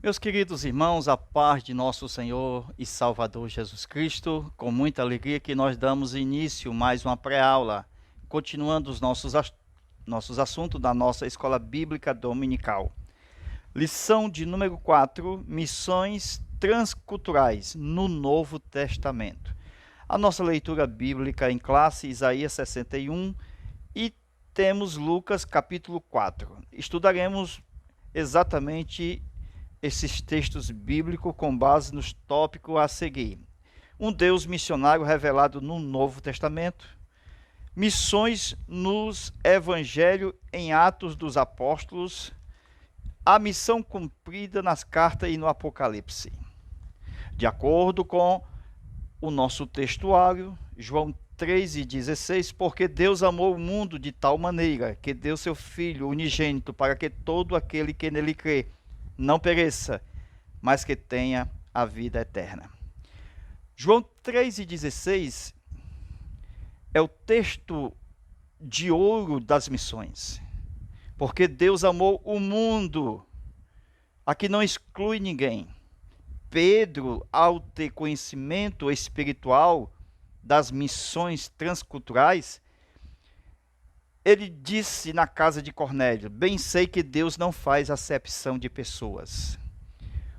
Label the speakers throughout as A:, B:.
A: Meus queridos irmãos, a paz de nosso Senhor e Salvador Jesus Cristo, com muita alegria que nós damos início mais uma pré-aula, continuando os nossos assuntos da nossa Escola Bíblica Dominical. Lição de número 4, Missões Transculturais no Novo Testamento. A nossa leitura bíblica em classe, Isaías 61, e temos Lucas capítulo 4. Estudaremos exatamente esses textos bíblicos com base nos tópicos a seguir. Um Deus missionário revelado no Novo Testamento. Missões nos Evangelhos em Atos dos Apóstolos. A missão cumprida nas cartas e no Apocalipse. De acordo com o nosso textuário, João 3,16, porque Deus amou o mundo de tal maneira que deu seu Filho unigênito para que todo aquele que nele crê não pereça, mas que tenha a vida eterna. João 3,16 é o texto de ouro das missões, porque Deus amou o mundo, aqui não exclui ninguém. Pedro, ao ter conhecimento espiritual das missões transculturais, ele disse na casa de Cornélio: bem sei que Deus não faz acepção de pessoas.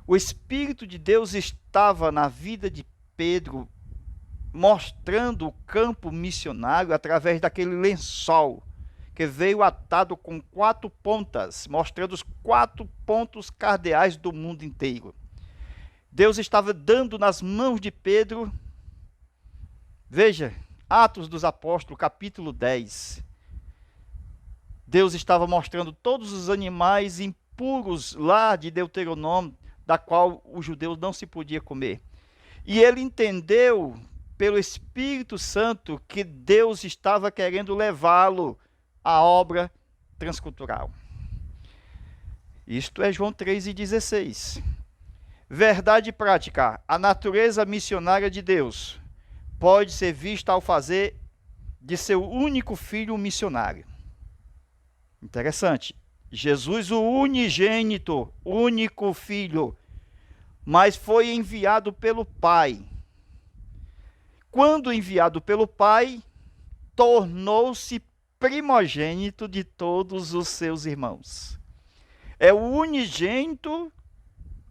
A: O Espírito de Deus estava na vida de Pedro, mostrando o campo missionário através daquele lençol que veio atado com 4 pontas, mostrando os 4 pontos cardeais do mundo inteiro. Deus estava dando nas mãos de Pedro, veja, Atos dos Apóstolos, capítulo 10. Deus estava mostrando todos os animais impuros lá de Deuteronômio, da qual os judeus não se podia comer. E ele entendeu, pelo Espírito Santo, que Deus estava querendo levá-lo à obra transcultural. Isto é João 3,16. Verdade prática: a natureza missionária de Deus pode ser vista ao fazer de seu único filho um missionário. Interessante. Jesus, o unigênito, único filho, mas foi enviado pelo Pai. Quando enviado pelo Pai, tornou-se primogênito de todos os seus irmãos. É o unigênito,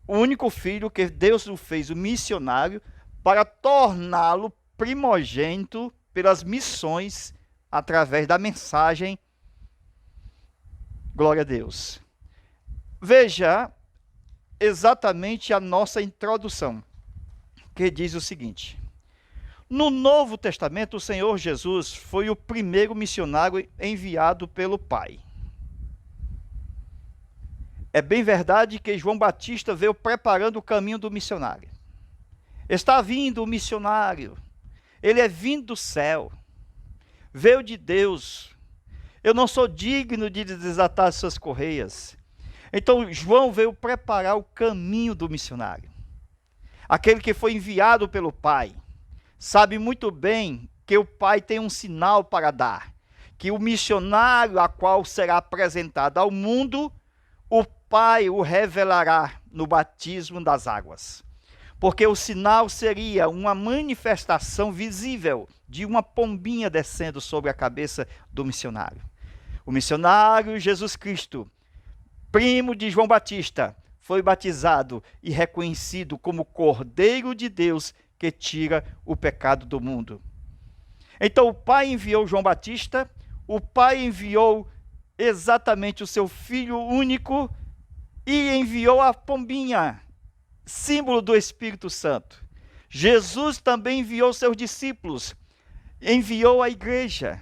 A: o único filho que Deus o fez o missionário para torná-lo primogênito pelas missões através da mensagem. Glória a Deus. Veja exatamente a nossa introdução, que diz o seguinte: no Novo Testamento, o Senhor Jesus foi o primeiro missionário enviado pelo Pai. É bem verdade que João Batista veio preparando o caminho do missionário. Está vindo o missionário, ele é vindo do céu, veio de Deus. Eu não sou digno de desatar suas correias. Então João veio preparar o caminho do missionário. Aquele que foi enviado pelo Pai sabe muito bem que o Pai tem um sinal para dar, que o missionário a qual será apresentado ao mundo, o Pai o revelará no batismo das águas. Porque o sinal seria uma manifestação visível de uma pombinha descendo sobre a cabeça do missionário. O missionário Jesus Cristo, primo de João Batista, foi batizado e reconhecido como Cordeiro de Deus que tira o pecado do mundo. Então o Pai enviou João Batista, o Pai enviou exatamente o seu Filho único e enviou a pombinha, símbolo do Espírito Santo. Jesus também enviou seus discípulos, enviou a igreja.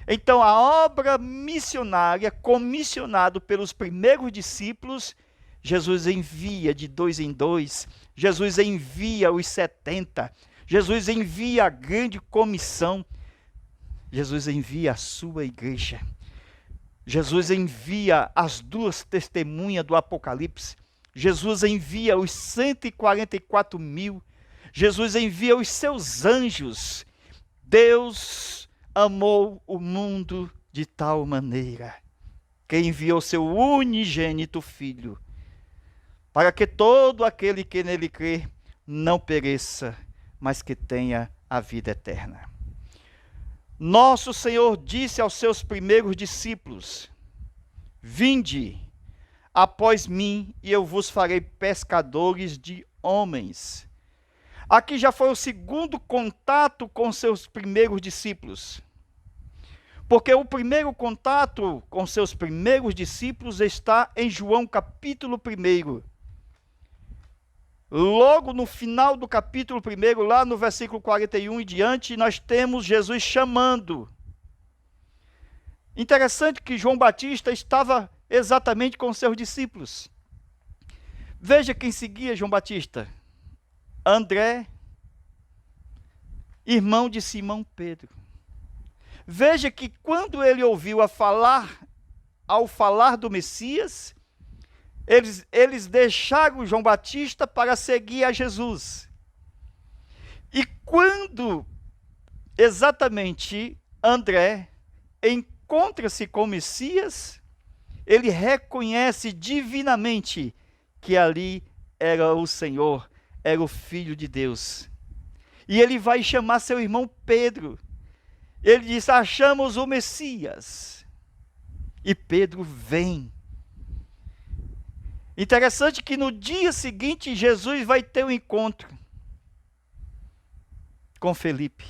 A: Então, a obra missionária, comissionado pelos primeiros discípulos, Jesus envia de 2 em 2, Jesus envia os 70, Jesus envia a grande comissão, Jesus envia a sua igreja, Jesus envia as 2 testemunhas do Apocalipse, Jesus envia os 144 mil, Jesus envia os seus anjos. Deus amou o mundo de tal maneira que enviou seu unigênito Filho para que todo aquele que nele crê não pereça, mas que tenha a vida eterna. Nosso Senhor disse aos seus primeiros discípulos: vinde após mim e eu vos farei pescadores de homens. Aqui já foi o segundo contato com seus primeiros discípulos. Porque o primeiro contato com seus primeiros discípulos está em João capítulo 1. Logo no final do capítulo 1, lá no versículo 41 e diante, nós temos Jesus chamando. Interessante que João Batista estava exatamente com seus discípulos. Veja quem seguia João Batista: André, irmão de Simão Pedro. Veja que quando ele ouviu ao falar do Messias, eles deixaram João Batista para seguir a Jesus. E quando exatamente André encontra-se com o Messias, ele reconhece divinamente que ali era o Senhor, era o Filho de Deus. E ele vai chamar seu irmão Pedro. Ele diz: achamos o Messias. E Pedro vem. Interessante que no dia seguinte Jesus vai ter um encontro com Felipe.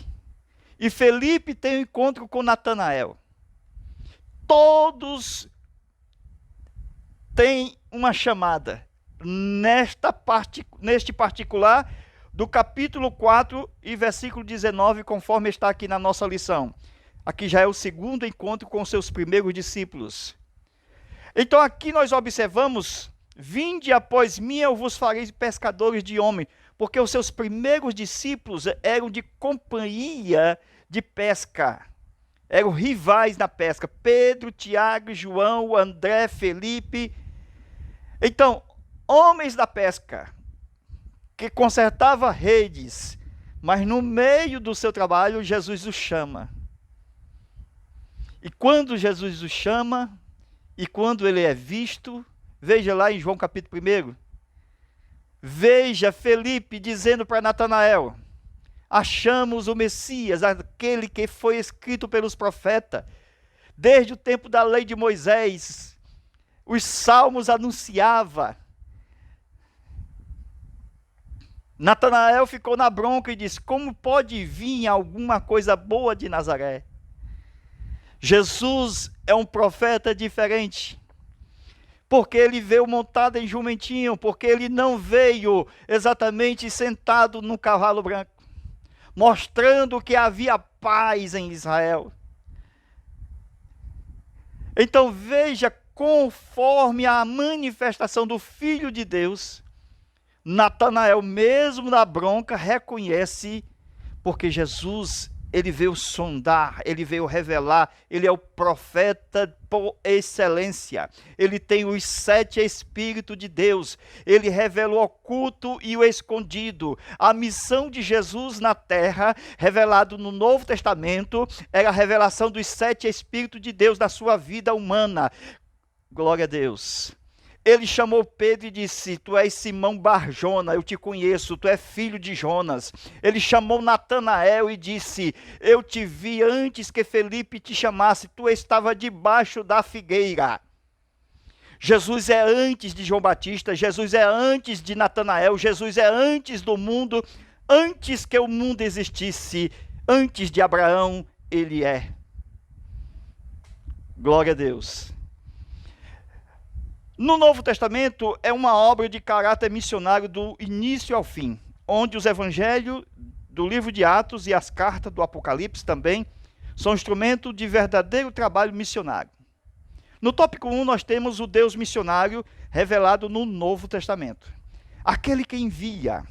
A: E Felipe tem um encontro com Natanael. Todos têm uma chamada. Neste particular, do capítulo 4 e versículo 19, conforme está aqui na nossa lição. Aqui já é o segundo encontro com seus primeiros discípulos. Então aqui nós observamos: vinde após mim, eu vos farei pescadores de homens. Porque os seus primeiros discípulos eram de companhia de pesca. Eram rivais na pesca. Pedro, Tiago, João, André, Felipe. Então, homens da pesca, que consertava redes, mas no meio do seu trabalho, Jesus os chama. E quando Jesus os chama, e quando ele é visto, veja lá em João capítulo 1, veja Felipe dizendo para Natanael: achamos o Messias, aquele que foi escrito pelos profetas, desde o tempo da lei de Moisés, os salmos anunciava. Natanael ficou na bronca e disse: como pode vir alguma coisa boa de Nazaré? Jesus é um profeta diferente, porque ele veio montado em jumentinho, porque ele não veio exatamente sentado num cavalo branco, mostrando que havia paz em Israel. Então veja, conforme a manifestação do Filho de Deus, Natanael, mesmo na bronca, reconhece, porque Jesus, ele veio sondar, ele veio revelar, ele é o profeta por excelência. Ele tem os 7 Espíritos de Deus, ele revela o oculto e o escondido. A missão de Jesus na terra, revelado no Novo Testamento, era a revelação dos 7 Espíritos de Deus na sua vida humana. Glória a Deus. Ele chamou Pedro e disse: tu és Simão Bar-Jona, eu te conheço, tu és filho de Jonas. Ele chamou Natanael e disse: eu te vi antes que Felipe te chamasse, tu estava debaixo da figueira. Jesus é antes de João Batista, Jesus é antes de Natanael, Jesus é antes do mundo, antes que o mundo existisse, antes de Abraão, ele é. Glória a Deus. No Novo Testamento é uma obra de caráter missionário do início ao fim, onde os evangelhos do livro de Atos e as cartas do Apocalipse também são instrumento de verdadeiro trabalho missionário. No tópico 1 nós temos o Deus missionário revelado no Novo Testamento. Aquele que envia.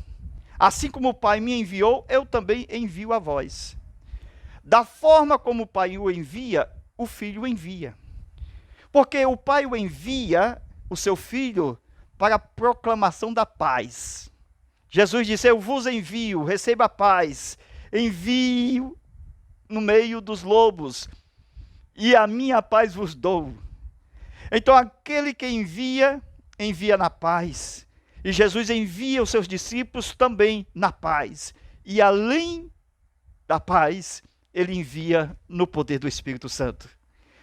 A: Assim como o Pai me enviou, eu também envio a vós. Da forma como o Pai o envia, o Filho o envia. Porque o Pai o envia, o seu Filho, para a proclamação da paz. Jesus disse: eu vos envio, receba a paz, envio no meio dos lobos, e a minha paz vos dou. Então aquele que envia, envia na paz. E Jesus envia os seus discípulos também na paz. E além da paz, ele envia no poder do Espírito Santo.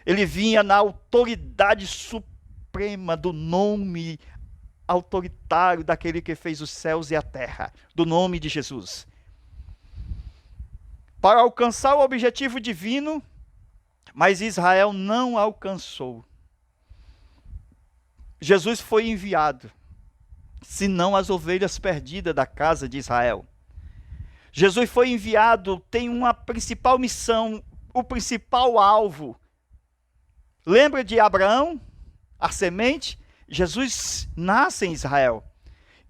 A: Ele vinha na autoridade suprema do nome autoritário daquele que fez os céus e a terra, do nome de Jesus. Para alcançar o objetivo divino, mas Israel não alcançou. Jesus foi enviado, senão as ovelhas perdidas da casa de Israel. Jesus foi enviado, tem uma principal missão, o principal alvo. Lembra de Abraão, a semente? Jesus nasce em Israel.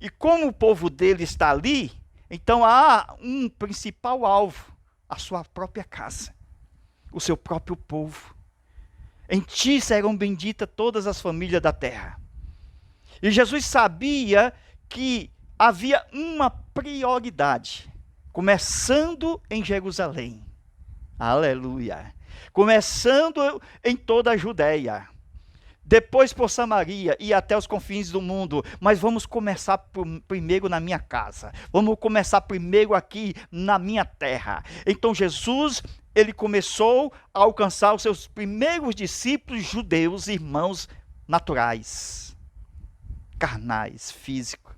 A: E como o povo dele está ali, então há um principal alvo, a sua própria casa, o seu próprio povo. Em ti serão benditas todas as famílias da terra. E Jesus sabia que havia uma prioridade, começando em Jerusalém. Aleluia. Começando em toda a Judéia. Depois por Samaria e até os confins do mundo. Mas vamos começar primeiro na minha casa. Vamos começar primeiro aqui na minha terra. Então Jesus, ele começou a alcançar os seus primeiros discípulos judeus, irmãos naturais, carnais, físicos.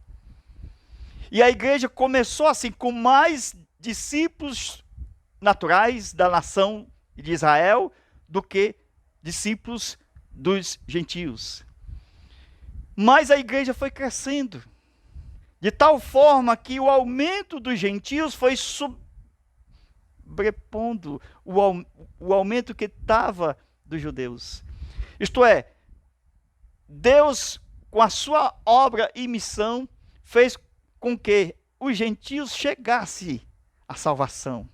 A: E a igreja começou assim, com mais discípulos naturais da nação de Israel do que discípulos dos gentios. Mas a igreja foi crescendo, de tal forma que o aumento dos gentios foi sobrepondo o aumento que estava dos judeus. Isto é, Deus, com a sua obra e missão, fez com que os gentios chegassem à salvação.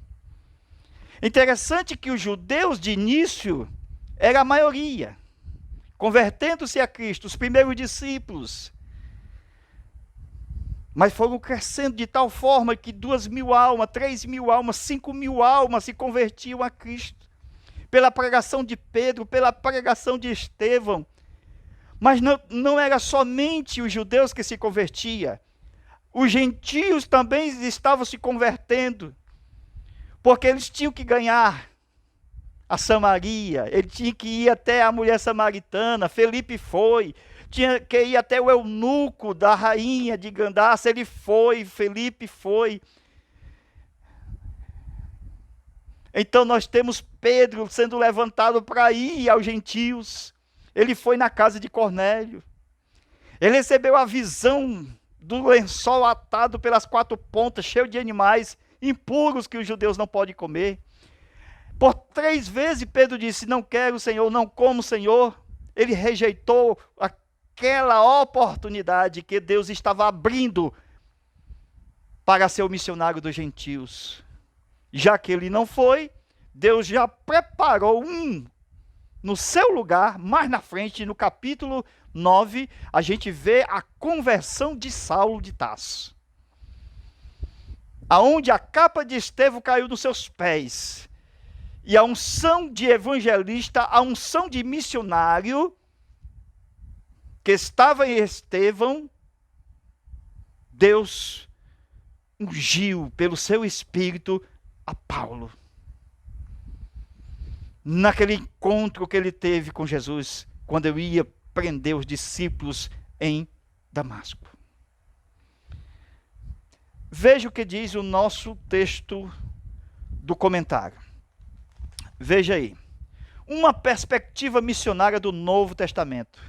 A: Interessante que os judeus de início era a maioria, convertendo-se a Cristo, os primeiros discípulos. Mas foram crescendo de tal forma que 2.000 almas, 3.000 almas, 5.000 almas se convertiam a Cristo. Pela pregação de Pedro, pela pregação de Estevão. Mas não era somente os judeus que se convertiam. Os gentios também estavam se convertendo, porque eles tinham que ganhar a Samaria, ele tinha que ir até a mulher samaritana. Felipe foi, tinha que ir até o eunuco da rainha de Candace, ele foi, Felipe foi. Então nós temos Pedro sendo levantado para ir aos gentios. Ele foi na casa de Cornélio, ele recebeu a visão do lençol atado pelas 4 pontas, cheio de animais impuros que os judeus não podem comer. Por 3 vezes Pedro disse: não quero, Senhor, não como, Senhor. Ele rejeitou aquela oportunidade que Deus estava abrindo para ser o missionário dos gentios. Já que ele não foi, Deus já preparou um no seu lugar. Mais na frente, no capítulo 9, a gente vê a conversão de Saulo de Tarso, aonde a capa de Estevão caiu nos seus pés, e a unção de evangelista, a unção de missionário que estava em Estevão, Deus ungiu pelo seu Espírito a Paulo. Naquele encontro que ele teve com Jesus, quando eu ia prender os discípulos em Damasco. Veja o que diz o nosso texto do comentário. Veja aí. Uma perspectiva missionária do Novo Testamento.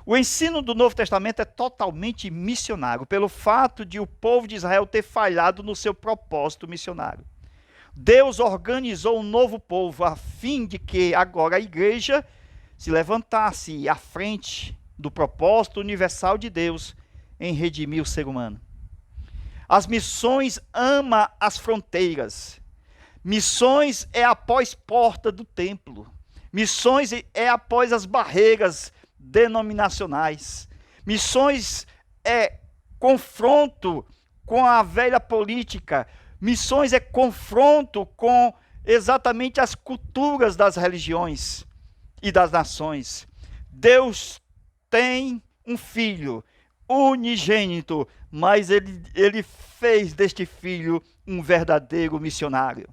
A: O ensino do Novo Testamento é totalmente missionário, pelo fato de o povo de Israel ter falhado no seu propósito missionário. Deus organizou um novo povo a fim de que agora a igreja se levantasse à frente do propósito universal de Deus em redimir o ser humano. As missões amam as fronteiras. Missões é após porta do templo. Missões é após as barreiras denominacionais. Missões é confronto com a velha política. Missões é confronto com exatamente as culturas das religiões e das nações. Deus tem um filho unigênito, mas ele fez deste filho um verdadeiro missionário.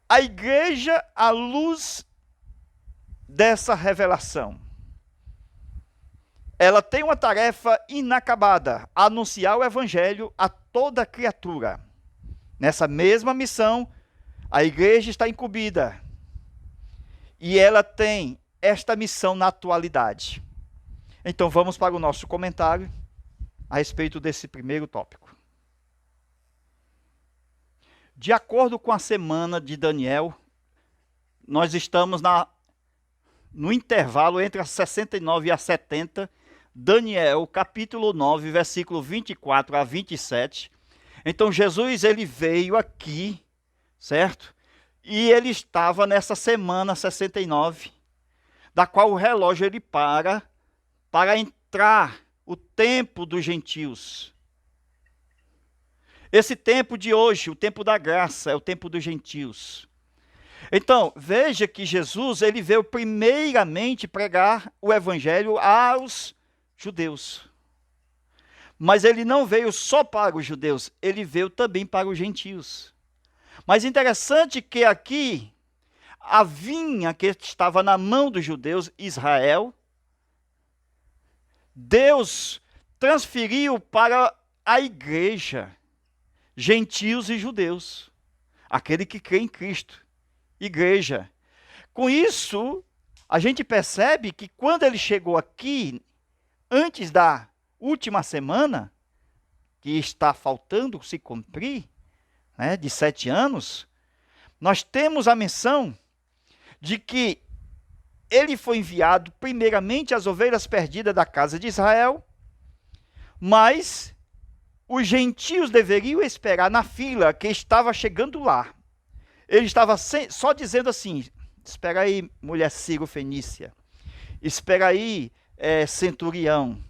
A: A igreja, à luz dessa revelação, ela tem uma tarefa inacabada: anunciar o evangelho a toda criatura. Nessa mesma missão, a igreja está incumbida. E ela tem esta missão na atualidade. Então vamos para o nosso comentário a respeito desse primeiro tópico. De acordo com a semana de Daniel, nós estamos no intervalo entre as 69 e as 70, Daniel, capítulo 9, versículo 24 a 27. Então Jesus, ele veio aqui, certo? E ele estava nessa semana 69, da qual o relógio ele para entrar o tempo dos gentios. Esse tempo de hoje, o tempo da graça, é o tempo dos gentios. Então, veja que Jesus, ele veio primeiramente pregar o evangelho aos judeus. Mas ele não veio só para os judeus, ele veio também para os gentios. Mas interessante que aqui, a vinha que estava na mão dos judeus, Israel, Deus transferiu para a igreja, gentios e judeus, aquele que crê em Cristo, igreja. Com isso, a gente percebe que quando ele chegou aqui, antes da última semana, que está faltando se cumprir, de 7 anos, nós temos a menção de que ele foi enviado primeiramente às ovelhas perdidas da casa de Israel, mas os gentios deveriam esperar na fila que estava chegando lá. Ele estava só dizendo assim: espera aí, mulher Sírio-Fenícia, espera aí, centurião.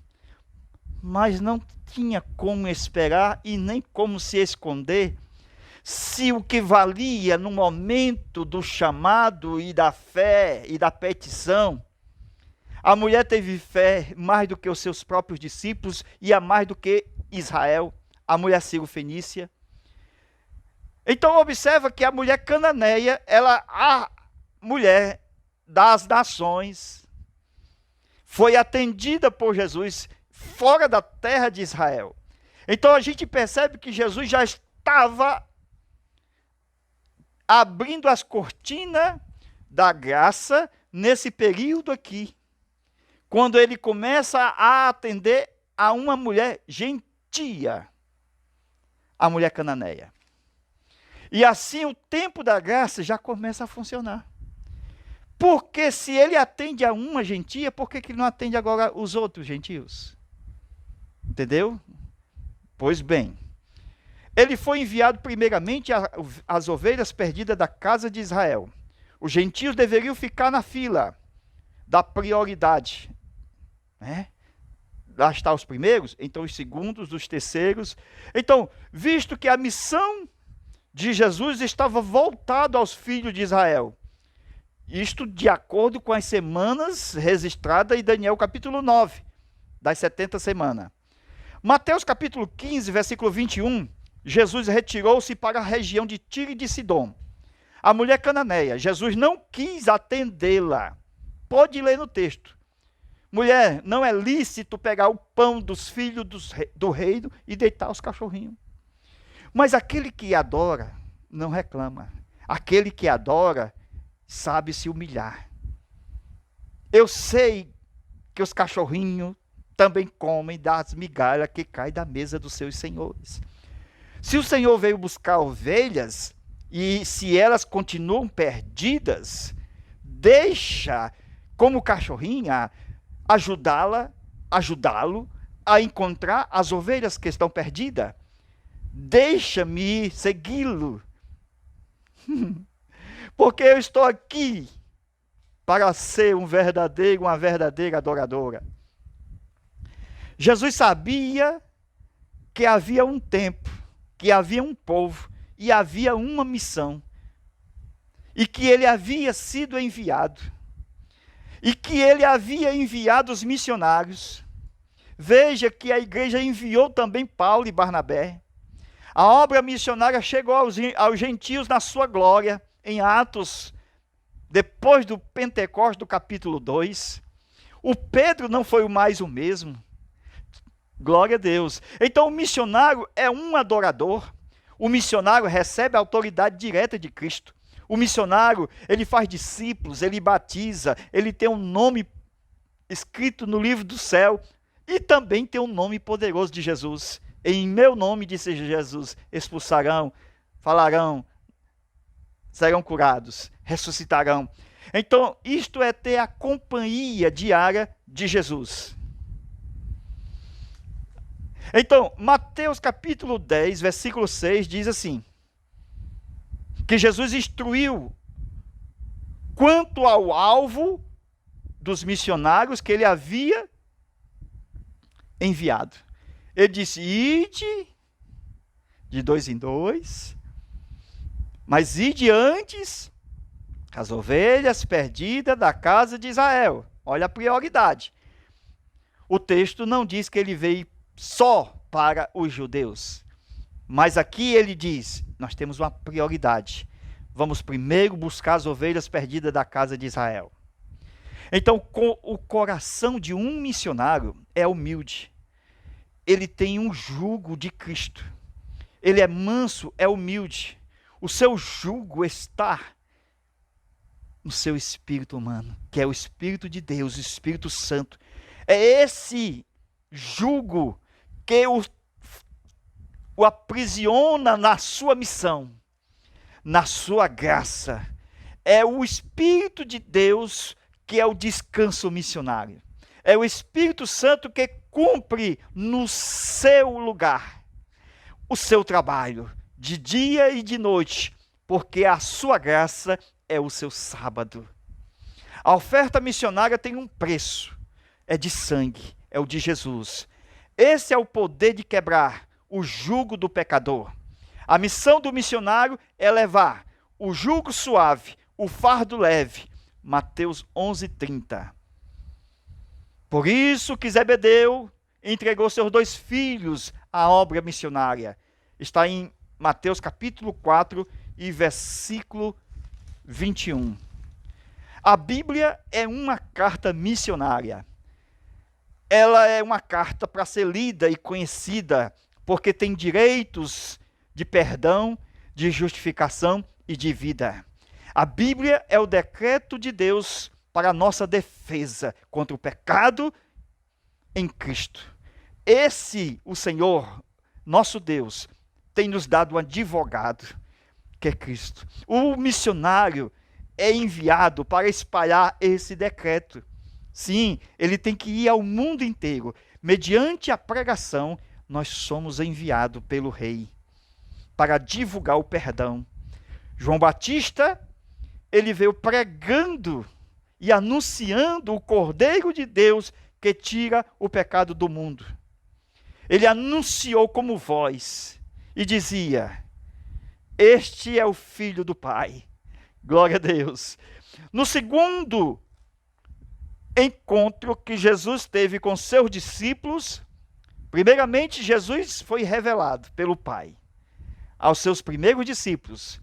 A: Mas não tinha como esperar e nem como se esconder, se o que valia no momento do chamado e da fé e da petição, a mulher teve fé mais do que os seus próprios discípulos e a mais do que Israel, a mulher Sírio-Fenícia. Então observa que a mulher cananeia, a mulher das nações, foi atendida por Jesus fora da terra de Israel. Então a gente percebe que Jesus já estava abrindo as cortinas da graça nesse período aqui, quando ele começa a atender a uma mulher gentia, a mulher cananeia. E assim o tempo da graça já começa a funcionar. Porque se ele atende a uma gentia, por que ele não atende agora os outros gentios? Entendeu? Pois bem, ele foi enviado primeiramente às ovelhas perdidas da casa de Israel. Os gentios deveriam ficar na fila da prioridade. Lá estão os primeiros, então os segundos, os terceiros. Então, visto que a missão de Jesus estava voltada aos filhos de Israel, isto de acordo com as semanas registradas em Daniel capítulo 9, das 70 semanas. Mateus capítulo 15, versículo 21, Jesus retirou-se para a região de Tiro e de Sidom. A mulher cananeia, Jesus não quis atendê-la. Pode ler no texto. Mulher, não é lícito pegar o pão dos filhos do reino e deitar aos cachorrinhos. Mas aquele que adora não reclama. Aquele que adora sabe se humilhar. Eu sei que os cachorrinhos também comem das migalhas que caem da mesa dos seus senhores. Se o Senhor veio buscar ovelhas, e se elas continuam perdidas, deixa, como cachorrinha, ajudá-lo a encontrar as ovelhas que estão perdidas. Deixa-me segui-lo. Porque eu estou aqui para ser uma verdadeira adoradora. Jesus sabia que havia um tempo, que havia um povo e havia uma missão, e que ele havia sido enviado. e que ele havia enviado os missionários. Veja que a igreja enviou também Paulo e Barnabé. A obra missionária chegou aos gentios na sua glória, em Atos, depois do Pentecostes, do capítulo 2. O Pedro não foi mais o mesmo. Glória a Deus. Então o missionário é um adorador. O missionário recebe a autoridade direta de Cristo. O missionário, ele faz discípulos, ele batiza, ele tem um nome escrito no livro do céu e também tem um nome poderoso de Jesus. Em meu nome, disse Jesus, expulsarão, falarão, serão curados, ressuscitarão. Então, isto é ter a companhia diária de Jesus. Então, Mateus capítulo 10, versículo 6, diz assim, que Jesus instruiu quanto ao alvo dos missionários que ele havia enviado. Ele disse, ide de 2 em 2, mas ide antes as ovelhas perdidas da casa de Israel. Olha a prioridade. O texto não diz que ele veio só para os judeus, mas aqui ele diz, nós temos uma prioridade. Vamos primeiro buscar as ovelhas perdidas da casa de Israel. Então, o coração de um missionário é humilde. Ele tem um jugo de Cristo. Ele é manso, é humilde. O seu jugo está no seu espírito humano, que é o Espírito de Deus, o Espírito Santo. É esse jugo que o aprisiona na sua missão, na sua graça. É o Espírito de Deus que é o descanso missionário. É o Espírito Santo que cumpre no seu lugar o seu trabalho, de dia e de noite, porque a sua graça é o seu sábado. A oferta missionária tem um preço, é de sangue, é o de Jesus. Esse é o poder de quebrar o jugo do pecador. A missão do missionário é levar o jugo suave, o fardo leve. Mateus 11:30. Por isso que Zebedeu entregou seus 2 filhos à obra missionária. Está em Mateus capítulo 4 e versículo 21. A Bíblia é uma carta missionária. Ela é uma carta para ser lida e conhecida, porque tem direitos de perdão, de justificação e de vida. A Bíblia é o decreto de Deus para a nossa defesa contra o pecado em Cristo. O Senhor, nosso Deus, tem nos dado um advogado, que é Cristo. O missionário é enviado para espalhar esse decreto. Sim, ele tem que ir ao mundo inteiro. Mediante a pregação, nós somos enviados pelo Rei para divulgar o perdão. João Batista, ele veio pregando e anunciando o Cordeiro de Deus que tira o pecado do mundo. Ele anunciou como voz e dizia, este é o Filho do Pai. Glória a Deus. No segundo encontro que Jesus teve com seus discípulos, primeiramente Jesus foi revelado pelo Pai aos seus primeiros discípulos.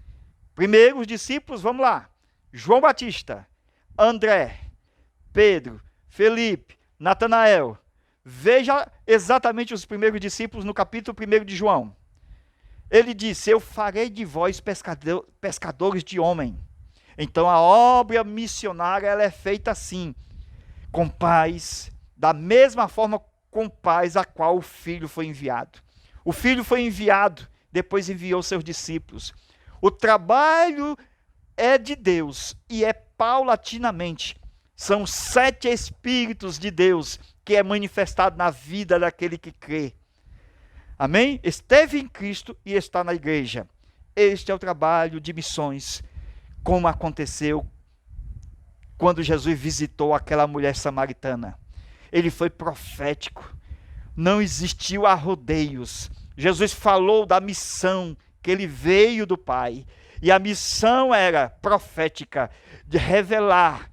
A: Primeiros discípulos, vamos lá. João Batista, André, Pedro, Felipe, Natanael. Veja exatamente os primeiros discípulos no capítulo 1 de João. Ele disse, eu farei de vós pescadores de homem. Então a obra missionária ela é feita assim, com paz, da mesma forma com paz a qual o Filho foi enviado. O Filho foi enviado, depois enviou seus discípulos. O trabalho é de Deus e é paulatinamente. São 7 Espíritos de Deus que é manifestado na vida daquele que crê. Amém? Esteve em Cristo e está na igreja. Este é o trabalho de missões, como aconteceu quando Jesus visitou aquela mulher samaritana. Ele foi profético. Não existiu arrodeios. Jesus falou da missão que ele veio do Pai. E a missão era profética, de revelar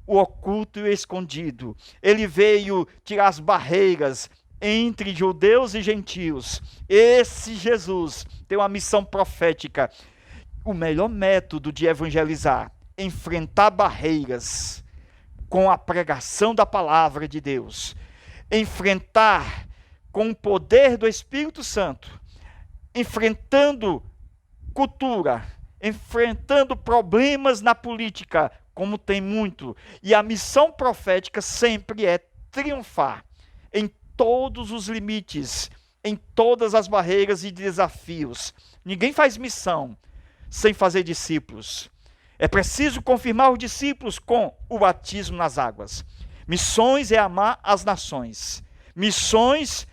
A: o oculto e o escondido. Ele veio tirar as barreiras entre judeus e gentios. Esse Jesus tem uma missão profética. O melhor método de evangelizar, enfrentar barreiras com a pregação da palavra de Deus, enfrentar com o poder do Espírito Santo, enfrentando cultura, enfrentando problemas na política, como tem muito. E a missão profética sempre é triunfar em todos os limites, em todas as barreiras e desafios. Ninguém faz missão sem fazer discípulos. É preciso confirmar os discípulos com o batismo nas águas. Missões é amar as nações. Missões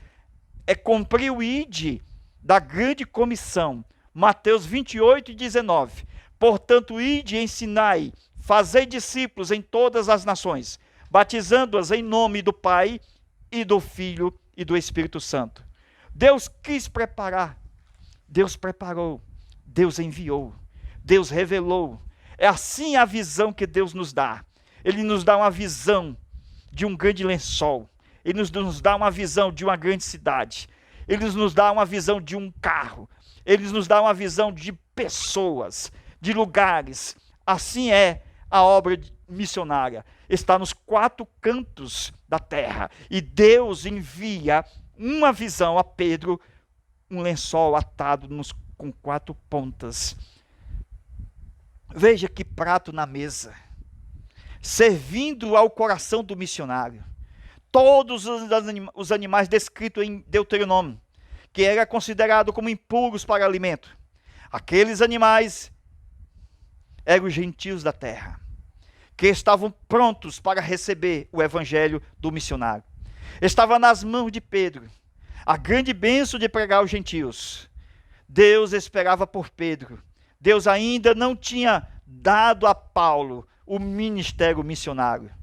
A: é cumprir o ID da grande comissão. Mateus 28 e 19. Portanto, ide e ensinai, fazei discípulos em todas as nações, batizando-as em nome do Pai e do Filho e do Espírito Santo. Deus quis preparar, Deus preparou, Deus enviou, Deus revelou. É assim a visão que Deus nos dá. Ele nos dá uma visão de um grande lençol. Ele nos dá uma visão de uma grande cidade. Ele nos dá uma visão de um carro. Ele nos dá uma visão de pessoas, de lugares. Assim é a obra missionária. Está nos 4 cantos da terra. E Deus envia uma visão a Pedro, um lençol atado com 4 pontas. Veja que prato na mesa, servindo ao coração do missionário. Todos os animais descritos em Deuteronômio, que era considerado como impuros para alimento. Aqueles animais eram os gentios da terra, que estavam prontos para receber o evangelho do missionário. Estava nas mãos de Pedro a grande bênção de pregar aos gentios. Deus esperava por Pedro. Deus ainda não tinha dado a Paulo o ministério missionário.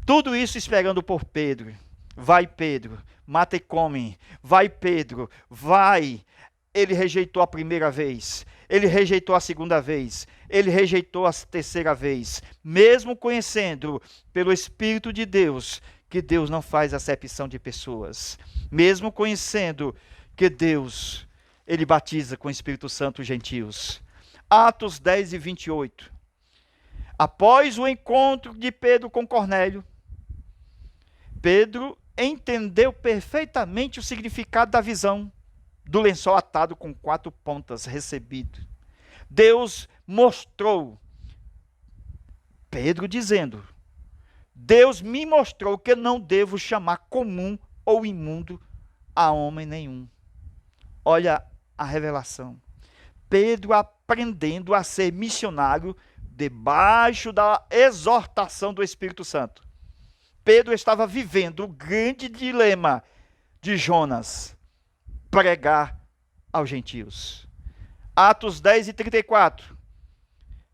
A: Tudo isso esperando por Pedro. Vai, Pedro, mata e come. Vai, Pedro, vai. Ele rejeitou a primeira vez. Ele rejeitou a segunda vez. Ele rejeitou a terceira vez. Mesmo conhecendo pelo Espírito de Deus que Deus não faz acepção de pessoas. Mesmo conhecendo que Deus, ele batiza com o Espírito Santo os gentios. Atos 10 e 28. Após o encontro de Pedro com Cornélio, Pedro entendeu perfeitamente o significado da visão do lençol atado com 4 pontas recebido. Deus mostrou, Pedro dizendo, Deus me mostrou que não devo chamar comum ou imundo a homem nenhum. Olha a revelação. Pedro aprendendo a ser missionário debaixo da exortação do Espírito Santo. Pedro estava vivendo o grande dilema de Jonas, pregar aos gentios. Atos 10 e 34.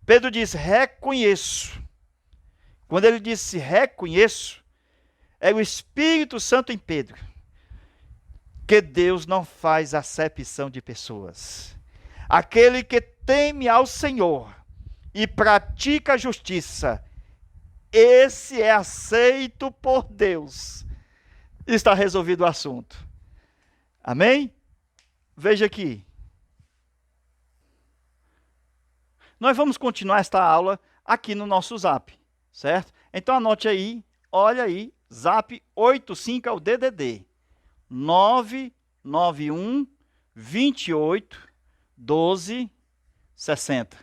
A: Pedro diz, reconheço. Quando ele disse reconheço, é o Espírito Santo em Pedro, que Deus não faz acepção de pessoas. Aquele que teme ao Senhor e pratica a justiça, esse é aceito por Deus. Está resolvido o assunto. Amém? Veja aqui. Nós vamos continuar esta aula aqui no nosso Zap, certo? Então anote aí, olha aí, Zap 85 é o DDD. 991 28 12 60.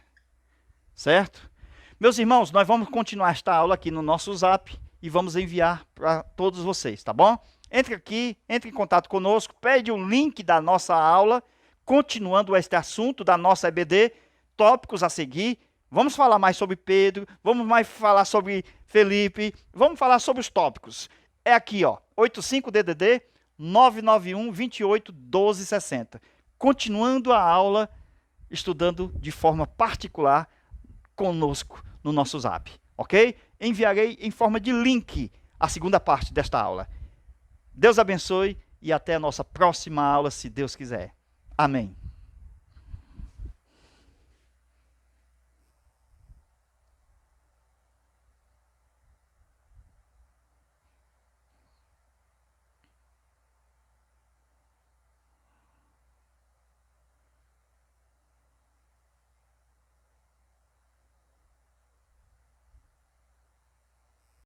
A: Certo? Meus irmãos, nós vamos continuar esta aula aqui no nosso Zap e vamos enviar para todos vocês, tá bom? Entre aqui, entre em contato conosco, pede o link da nossa aula, continuando este assunto da nossa EBD, tópicos a seguir. Vamos falar mais sobre Pedro, vamos mais falar sobre Felipe, vamos falar sobre os tópicos. É aqui, ó, 85DDD 991 28 12 60. Continuando a aula, estudando de forma particular conosco no nosso Zap, ok? Enviarei em forma de link a segunda parte desta aula. Deus abençoe e até a nossa próxima aula, se Deus quiser. Amém.